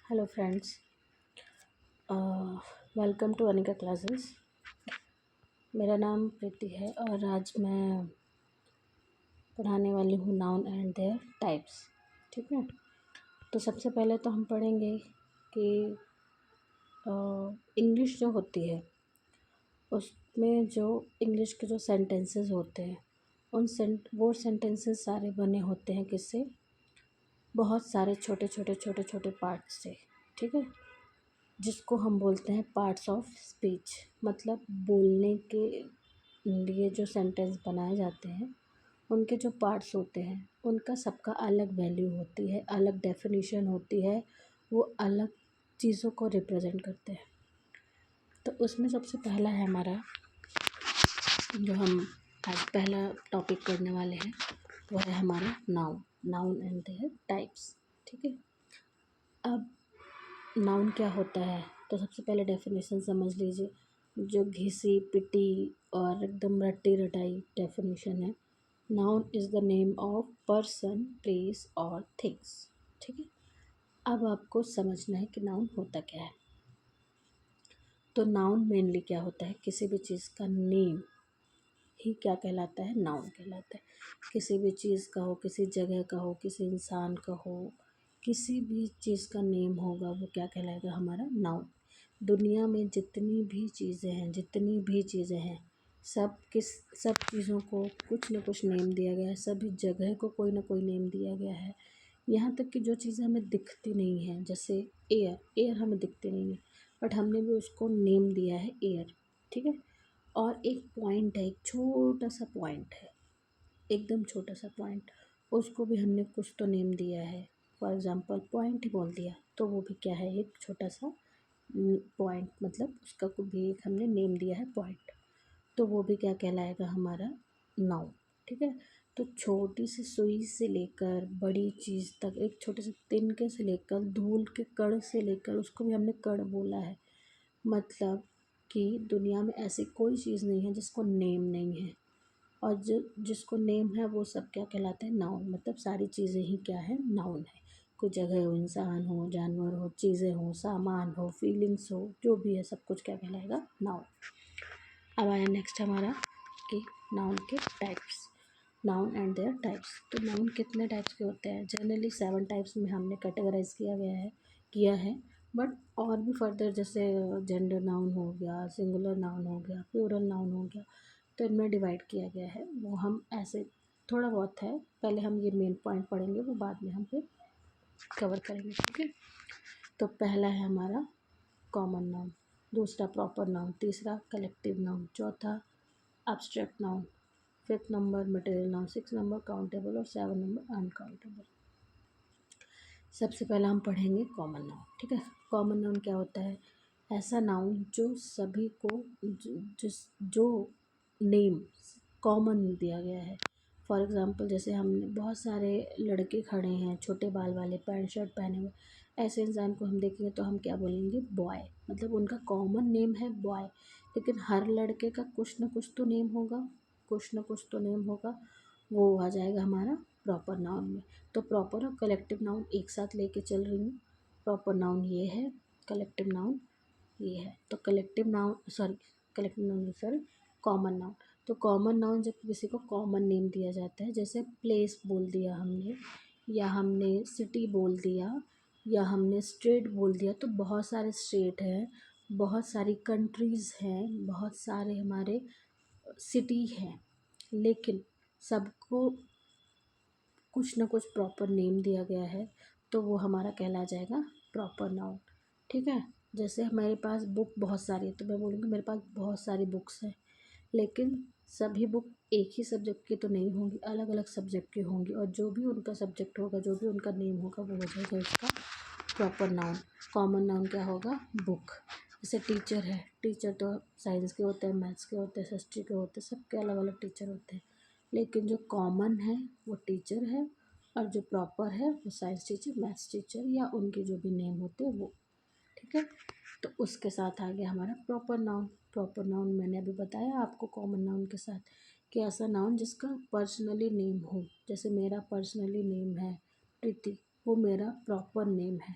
Hello friends, welcome to Anika classes. मेरा नाम प्रीति है और आज मैं पढ़ाने वाली हूँ नाउन एंड देयर टाइप्स। ठीक है, तो सबसे पहले तो हम पढ़ेंगे कि इंग्लिश जो होती है उसमें जो इंग्लिश के जो सेंटेंसेस होते हैं वो सेंटेंसेस सारे बने होते हैं किससे? बहुत सारे छोटे छोटे पार्ट्स से। ठीक है, जिसको हम बोलते हैं पार्ट्स ऑफ स्पीच। मतलब बोलने के लिए जो सेंटेंस बनाए जाते हैं उनके जो पार्ट्स होते हैं उनका सबका अलग वैल्यू होती है, अलग डेफिनेशन होती है, वो अलग चीज़ों को रिप्रेजेंट करते हैं। तो उसमें सबसे पहला है हमारा, जो हम आज पहला टॉपिक करने वाले हैं, वो है हमारा नाउन एंड देयर टाइप्स। ठीक है, अब नाउन क्या होता है तो सबसे पहले डेफिनेशन समझ लीजिए, जो घिसी पिटी और एकदम रट्टी रटाई डेफिनेशन है। Noun is the name of person, place और थिंग्स। ठीक है, अब आपको समझना है कि नाउन होता क्या है। तो नाउन मेनली क्या होता है, किसी भी चीज़ का नेम ही क्या कहलाता है, नाउन कहलाता है। किसी भी चीज़ का हो, किसी जगह का हो, किसी इंसान का हो, किसी भी चीज़ का नेम होगा वो क्या कहलाएगा, हमारा नाउन। दुनिया में जितनी भी चीज़ें हैं सब चीज़ों को कुछ न कुछ नेम दिया गया है, सभी जगह को कोई ना कोई नेम दिया गया है। यहाँ तक कि जो चीज़ें हमें दिखती नहीं हैं, जैसे एयर हमें दिखती नहीं है बट हमने भी उसको नेम दिया है एयर। ठीक है, और एक पॉइंट है, एक छोटा सा पॉइंट है, एकदम छोटा सा पॉइंट, उसको भी हमने कुछ तो नेम दिया है। फॉर एग्ज़ाम्पल पॉइंट ही बोल दिया तो वो भी क्या है, एक छोटा सा पॉइंट, मतलब उसका को भी एक हमने नेम दिया है पॉइंट, तो वो भी क्या कहलाएगा, हमारा नाउन। ठीक है, तो छोटी सी सुई से लेकर बड़ी चीज़ तक, एक छोटे से तिनके से लेकर धूल के कण से लेकर, उसको भी हमने कण बोला है। मतलब कि दुनिया में ऐसी कोई चीज़ नहीं है जिसको नेम नहीं है, और जिसको नेम है वो सब क्या कहलाते हैं, नाउन। मतलब सारी चीज़ें ही क्या है, नाउन है। कोई जगह हो, इंसान हो, जानवर हो, चीज़ें हो, सामान हो, फीलिंग्स हो, जो भी है सब कुछ क्या कहलाएगा, नाउन। अब आया नेक्स्ट हमारा कि नाउन के types, noun and there types. तो नाउन कितने टाइप्स के होते हैं? जनरली 7 टाइप्स में हमने कैटेगराइज किया है। बट और भी फर्दर, जैसे जेंडर नाउन हो गया, सिंगुलर नाउन हो गया, प्लूरल नाउन हो गया, तो इनमें डिवाइड किया गया है। वो हम ऐसे थोड़ा बहुत है, पहले हम ये मेन पॉइंट पढ़ेंगे, वो बाद में हम फिर कवर करेंगे। ठीक है, तो पहला है हमारा कॉमन नाउन, दूसरा प्रॉपर नाउन, तीसरा कलेक्टिव नाउन, चौथा abstract noun, 5th number material noun, 6 number countable और 7 नंबर अनकाउंटेबल। सबसे पहला हम पढ़ेंगे कॉमन नाउन। ठीक है, कॉमन नाउन क्या होता है? ऐसा नाउन जो सभी को जो नेम कॉमन दिया गया है। फॉर एग्ज़ाम्पल, जैसे हमने बहुत सारे लड़के खड़े हैं छोटे बाल वाले, पैंट शर्ट पहने हुए, ऐसे इंसान को हम देखेंगे तो हम क्या बोलेंगे, बॉय। मतलब उनका कॉमन नेम है बॉय, लेकिन हर लड़के का कुछ ना कुछ तो नेम होगा, वो आ जाएगा हमारा प्रॉपर नाउन में। तो प्रॉपर और कलेक्टिव नाउन एक साथ लेके चल रही हूँ। प्रॉपर नाउन ये है, कलेक्टिव नाउन ये है। तो कॉमन नाउन। तो कॉमन नाउन जब किसी को कॉमन नेम दिया जाता है, जैसे प्लेस बोल दिया हमने, या हमने सिटी बोल दिया, या हमने स्टेट बोल दिया, तो बहुत सारे स्टेट हैं, बहुत सारी कंट्रीज़ हैं, बहुत सारे हमारे सिटी हैं, लेकिन सबको कुछ ना कुछ प्रॉपर नेम दिया गया है, तो वो हमारा कहला जाएगा प्रॉपर नाउन। ठीक है, जैसे हमारे पास बुक बहुत सारी है तो मैं बोलूँगी मेरे पास बहुत सारी बुक्स हैं, लेकिन सभी बुक एक ही सब्जेक्ट की तो नहीं होंगी, अलग अलग सब्जेक्ट की होंगी, और जो भी उनका सब्जेक्ट होगा, जो भी उनका नेम होगा, वो हो जाएगा उसका प्रॉपर नाउन। कॉमन नाउन क्या होगा, बुक। जैसे टीचर है, टीचर तो साइंस के होते हैं, मैथ्स के होते हैं, हिस्ट्री के होते हैं, सबके अलग अलग टीचर होते हैं, लेकिन जो कॉमन है वो टीचर है, और जो प्रॉपर है वो साइंस टीचर, मैथ्स टीचर, या उनके जो भी नेम होते हैं वो। ठीक है, तो उसके साथ आ गया हमारा प्रॉपर नाउन। प्रॉपर नाउन मैंने अभी बताया आपको कॉमन नाउन के साथ, कि ऐसा नाउन जिसका पर्सनली नेम हो। जैसे मेरा पर्सनली नेम है प्रीति, वो मेरा प्रॉपर नेम है,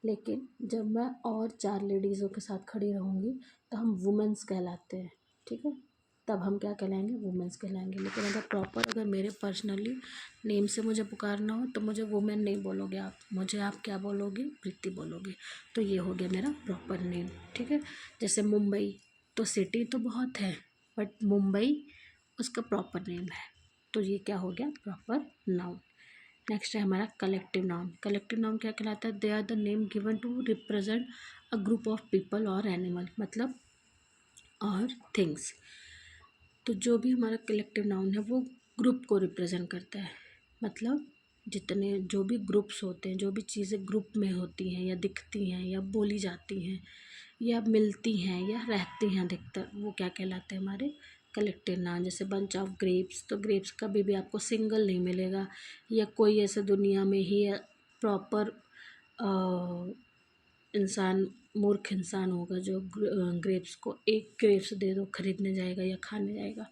लेकिन जब मैं और 4 लेडीज़ों के साथ खड़ी रहूँगी तो हम वुमेन्स कहलाते हैं, ठीक है। तब हम क्या कहलाएंगे, वुमेन्स कहलाएंगे। लेकिन अगर प्रॉपर अगर मेरे पर्सनली नेम से मुझे पुकारना हो तो मुझे वुमेन नहीं बोलोगे आप, मुझे आप क्या बोलोगे, प्रीति बोलोगे। तो ये हो गया मेरा प्रॉपर नेम, ठीक है। जैसे मुंबई, तो सिटी तो बहुत है बट मुंबई उसका प्रॉपर नेम है, तो ये क्या हो गया, प्रॉपर नाउन। नेक्स्ट है हमारा कलेक्टिव नाउन। कलेक्टिव नाउन क्या कहलाता है, they are the name given to represent a group of people और एनिमल, मतलब और थिंग्स। तो जो भी हमारा कलेक्टिव नाउन है वो ग्रुप को रिप्रेजेंट करता है, मतलब जितने जो भी ग्रुप्स होते हैं, जो भी चीज़ें ग्रुप में होती हैं या दिखती हैं या बोली जाती हैं या मिलती हैं या रहती हैं अधिकतर, वो क्या कहलाते हैं, हमारे कलेक्टिव नाउन। जैसे बंच ऑफ ग्रेप्स, तो ग्रेप्स कभी भी आपको सिंगल नहीं मिलेगा, या कोई ऐसे दुनिया में ही प्रॉपर इंसान, मूर्ख इंसान होगा जो ग्रेप्स को एक ग्रेप्स दे दो खरीदने जाएगा या खाने जाएगा,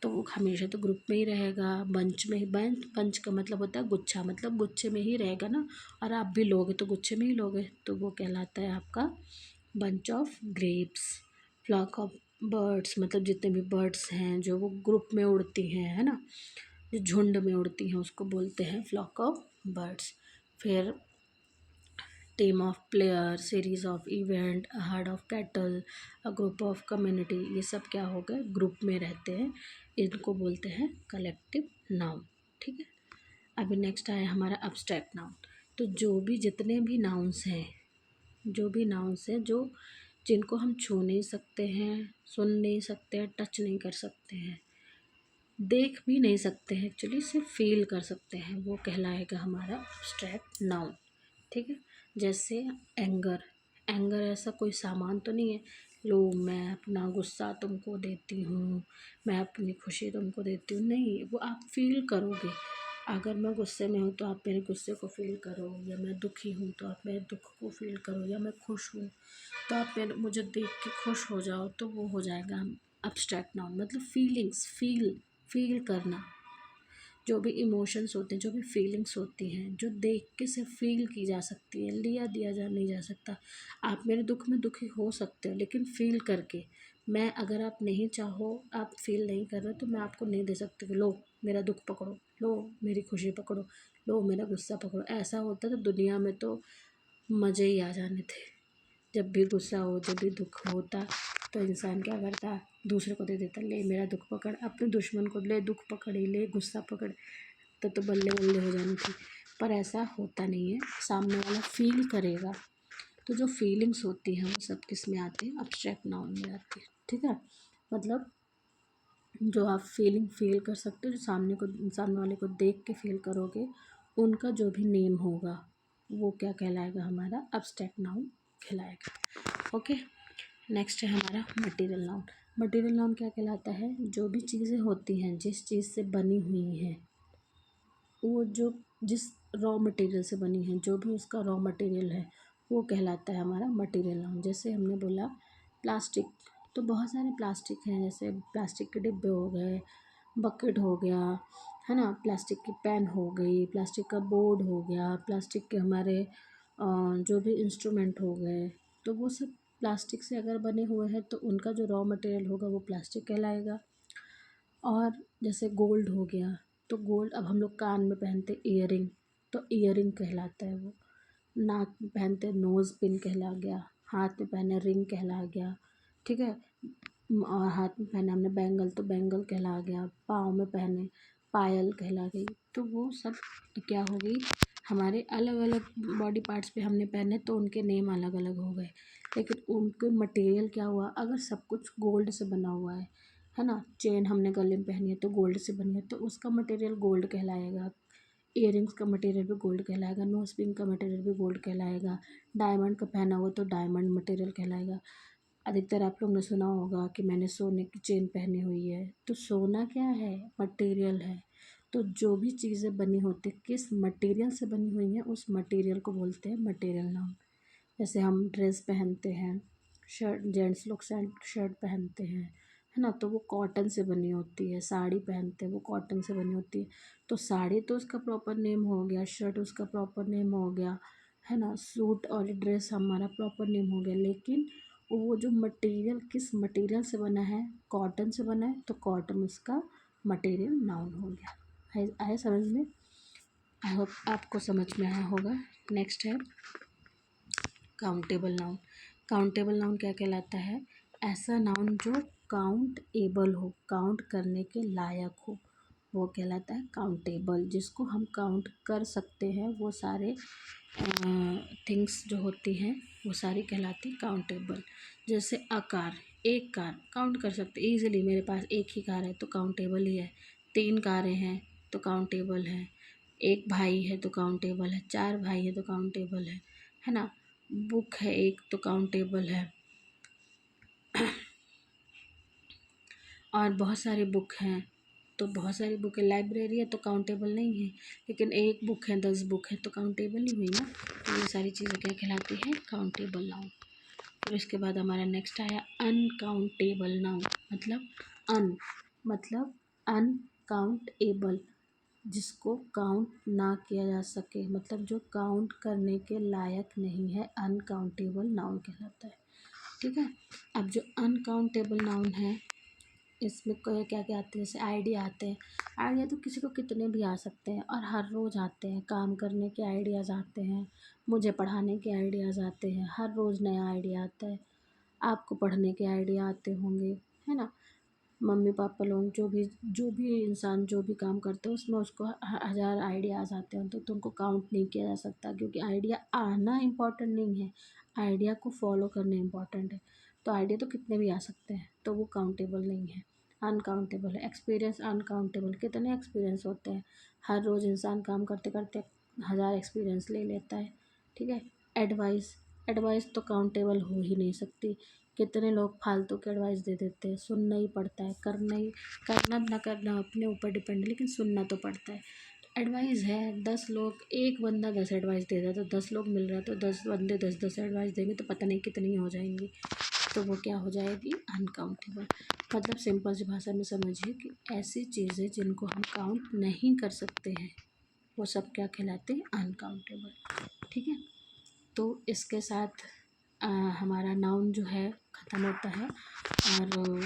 तो वो हमेशा तो ग्रुप में ही रहेगा, बंच में ही। बंच का मतलब होता है गुच्छा, मतलब गुच्छे में ही रहेगा ना, और आप भी लोगे तो गुच्छे में ही लोगे, तो वो कहलाता है आपका bunch of grapes. Flock of birds, मतलब जितने भी बर्ड्स हैं जो वो ग्रुप में उड़ती हैं, है ना, जो झुंड में उड़ती हैं उसको बोलते हैं फ्लॉक ऑफ बर्ड्स। फिर team of player, series of event, a herd of cattle, a group of community, ये सब क्या हो गए, ग्रुप में रहते हैं, इनको बोलते हैं कलेक्टिव नाउन, ठीक है। अभी नेक्स्ट आया हमारा अब्स्ट्रैक्ट नाउन। तो जो भी जितने भी नाउन्स हैं, जो भी नाउन्स हैं जो जिनको हम छू नहीं सकते हैं, सुन नहीं सकते हैं, टच नहीं कर सकते हैं, देख भी नहीं सकते हैं, एक्चुअली सिर्फ फील कर सकते हैं, वो कहलाएगा हमारा अब्स्ट्रैक्ट नाउन, ठीक है। जैसे एंगर, एंगर ऐसा कोई सामान तो नहीं है, लो मैं अपना गुस्सा तुमको देती हूँ, मैं अपनी खुशी तुमको देती हूँ, नहीं, वो आप फील करोगे। अगर मैं गुस्से में हूँ तो आप मेरे गुस्से को फील करो, या मैं दुखी हूँ तो आप मेरे दुख को फील करो, या मैं खुश हूँ तो आप मेरे मुझे देख के खुश हो जाओ, तो वो हो जाएगा अब्स्ट्रैक्ट नाउन। मतलब फीलिंग्स, फील करना, जो भी इमोशंस होते हैं, जो भी फीलिंग्स होती हैं, जो देख के सिर्फ फील की जा सकती है, लिया दिया जा नहीं जा सकता। आप मेरे दुख में दुखी हो सकते हो लेकिन फील करके। मैं, अगर आप नहीं चाहो, आप फील नहीं कर रहे, तो मैं आपको नहीं दे सकती कि लो मेरा दुख पकड़ो, लो मेरी खुशी पकड़ो, लो मेरा गुस्सा पकड़ो। ऐसा होता तो दुनिया में तो मज़े ही आ जाने थे। जब भी गुस्सा हो, जब भी दुख होता, तो इंसान क्या करता, दूसरे को दे देता, ले मेरा दुख पकड़, अपने दुश्मन को ले दुख पकड़ी, ले गुस्सा पकड़, तो बल्ले बल्ले हो जानी थी। पर ऐसा होता नहीं है, सामने वाला फील करेगा। तो जो फीलिंग्स होती हैं वो सब किस में आती है, अब्स्ट्रैक्ट नाउन में आती है, ठीक है। मतलब जो आप फीलिंग फील कर सकते हो, जो सामने वाले को देख के फील करोगे, उनका जो भी नेम होगा वो क्या कहलाएगा, हमारा अब्स्ट्रैक्ट नाउन कहलाएगा, ओके। नेक्स्ट है हमारा मटेरियल नाउन। मटेरियल नाउन क्या कहलाता है, जो भी चीज़ें होती हैं, जिस चीज़ से बनी हुई हैं, वो जो जिस रॉ मटेरियल से बनी है, जो भी उसका रॉ मटेरियल है, वो कहलाता है हमारा मटेरियल नाउन। जैसे हमने बोला प्लास्टिक, तो बहुत सारे प्लास्टिक हैं, जैसे प्लास्टिक के डिब्बे हो गए, बकेट हो गया, है ना, प्लास्टिक की पेन हो गई, प्लास्टिक का बोर्ड हो गया, प्लास्टिक के हमारे जो भी इंस्ट्रूमेंट हो गए, तो वो सब प्लास्टिक से अगर बने हुए हैं तो उनका जो रॉ मटेरियल होगा वो प्लास्टिक कहलाएगा। और जैसे गोल्ड हो गया, तो गोल्ड अब हम लोग कान में पहनते ईयरिंग, तो ईयरिंग कहलाता है वो। नाक में पहनते नोज़ पिन कहला गया, हाथ में पहने रिंग कहला गया, ठीक है। और हाथ में पहने हमने बैंगल, तो बैंगल कहला गया, पाँव में पहने पायल कहला गई। तो वो सब क्या हो गई, हमारे अलग अलग बॉडी पार्ट्स पे हमने पहने तो उनके नेम अलग अलग हो गए, लेकिन उनके मटेरियल क्या हुआ, अगर सब कुछ गोल्ड से बना हुआ है ना, चेन हमने गले में पहनी है तो गोल्ड से बनी है, तो उसका मटेरियल गोल्ड कहलाएगा। इयररिंग्स का मटेरियल भी गोल्ड कहलाएगा, नोज पिन का मटेरियल भी गोल्ड कहलाएगा, डायमंड का पहना हुआ तो डायमंड मटेरियल कहलाएगा। अधिकतर आप लोग ने सुना होगा कि मैंने सोने की चेन पहनी हुई है, तो सोना क्या है, मटेरियल है। तो जो भी चीज़ें बनी होती किस मटेरियल से बनी हुई हैं, उस मटेरियल को बोलते हैं मटेरियल नाउन। जैसे हम ड्रेस पहनते हैं, शर्ट, जेंट्स लोग शर्ट पहनते हैं, है ना, तो वो कॉटन से बनी होती है, साड़ी पहनते हैं वो कॉटन से बनी होती है, तो साड़ी तो उसका प्रॉपर नेम हो गया, शर्ट उसका प्रॉपर नेम हो गया, है ना, सूट और ड्रेस हमारा प्रॉपर नेम हो गया। लेकिन वो जो मटेरियल किस मटेरियल से बना है, कॉटन से बना है, तो कॉटन उसका मटेरियल नाउन हो गया। आया समझ में? आई होप आपको समझ में आया होगा। नेक्स्ट है काउंटेबल नाउन। काउंटेबल नाउन क्या कहलाता है? ऐसा नाउन जो काउंट एबल हो, काउंट करने के लायक हो, वो कहलाता है काउंटेबल। जिसको हम काउंट कर सकते हैं, वो सारे थिंग्स जो होती हैं वो सारी कहलाती काउंटेबल। जैसे अ कार, एक कार काउंट कर सकते ईजिली, मेरे पास एक ही कार है तो काउंटेबल ही है। 3 कारें हैं तो काउंटेबल है। एक भाई है तो काउंटेबल है। 4 भाई है तो काउंटेबल है ना। बुक है एक तो काउंटेबल है। और बहुत सारी बुक हैं तो बहुत सारी बुक है। लाइब्रेरी है तो काउंटेबल नहीं है। लेकिन एक बुक है, 10 बुक है तो काउंटेबल ही हुई ना। तो ये सारी चीज़ें क्या कहलाती है? Countable noun. फिर इसके बाद हमारा नेक्स्ट आया अनकाउंटेबल नाउन। मतलब अनकाउंटेबल, जिसको काउंट ना किया जा सके, मतलब जो काउंट करने के लायक नहीं है, अनकाउंटेबल नाउन कहलाता है। ठीक है। अब जो अनकाउंटेबल नाउन है, इसमें क्या क्या आते हैं? जैसे आइडिया आते हैं। आइडिया तो किसी को कितने भी आ सकते हैं और हर रोज़ आते हैं। काम करने के आइडियाज़ आते हैं, मुझे पढ़ाने के आइडियाज़ आते हैं, हर रोज़ नया आइडिया आता है। आपको पढ़ने के आइडिया आते होंगे, है ना। मम्मी पापा लोग जो भी इंसान जो भी काम करते हैं उसमें उसको हज़ार आइडियाज़ आते हैं, तो उनको काउंट नहीं किया जा सकता। क्योंकि आइडिया आना इम्पॉर्टेंट नहीं है, आइडिया को फॉलो करना इम्पॉर्टेंट है। तो आइडिया तो कितने भी आ सकते हैं, तो वो काउंटेबल नहीं है, अनकाउंटेबल है। एक्सपीरियंस अनकाउंटेबल, कितने एक्सपीरियंस होते हैं, हर रोज़ इंसान काम करते करते 1000 एक्सपीरियंस ले लेता है। ठीक है। एडवाइस तो काउंटेबल हो ही नहीं सकती। कितने लोग फालतू के एडवाइस दे देते हैं, सुनना ही पड़ता है। करना ना करना अपने ऊपर डिपेंड है, लेकिन सुनना तो पड़ता है। एडवाइस है, 10 लोग, एक बंदा 10 एडवाइस दे रहा है तो 10 लोग मिल रहा है तो 10 बंदे 10 एडवाइस देंगे तो पता नहीं कितनी हो जाएंगी। तो वो क्या हो जाएगी? अनकाउंटेबल। मतलब सिंपल सी भाषा में समझिए कि ऐसी चीज़ें जिनको हम काउंट नहीं कर सकते हैं, वो सब क्या कहलाते हैं? अनकाउंटेबल। ठीक है। तो इसके साथ हमारा नाउन जो है ख़त्म होता है। और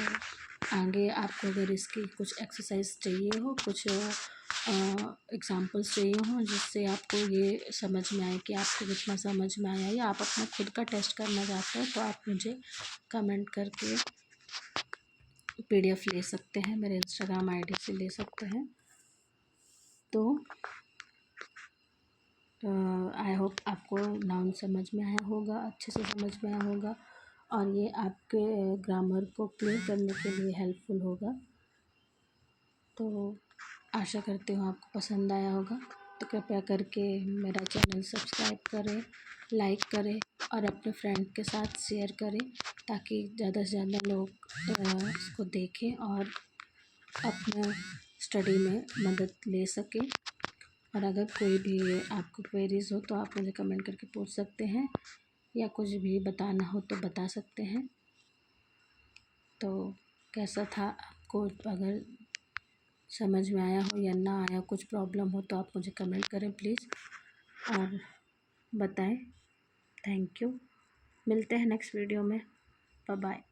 आगे आपको अगर इसकी कुछ एक्सरसाइज चाहिए हो, कुछ एग्जांपल्स चाहिए हो, जिससे आपको ये समझ में आए कि आपको कितना समझ में आया, या आप अपना खुद का टेस्ट करना चाहते हो, तो आप मुझे कमेंट करके PDF ले सकते हैं, मेरे इंस्टाग्राम ID से ले सकते हैं। तो आई होप आपको नाउन समझ में आया होगा, अच्छे से समझ में आया होगा, और ये आपके ग्रामर को क्लियर करने के लिए हेल्पफुल होगा। तो आशा करती हूँ आपको पसंद आया होगा। तो कृपया करके मेरा चैनल सब्सक्राइब करें, लाइक करें और अपने फ्रेंड के साथ शेयर करें, ताकि ज़्यादा से ज़्यादा लोग इसको देखें और अपना स्टडी में मदद ले सकें। और अगर कोई भी आपको क्वेरीज़ हो तो आप मुझे कमेंट करके पूछ सकते हैं, या कुछ भी बताना हो तो बता सकते हैं। तो कैसा था आपको? अगर समझ में आया हो या ना आया, कुछ प्रॉब्लम हो, तो आप मुझे कमेंट करें प्लीज़ और बताएं। Thank you. मिलते हैं नेक्स्ट वीडियो में। Bye bye.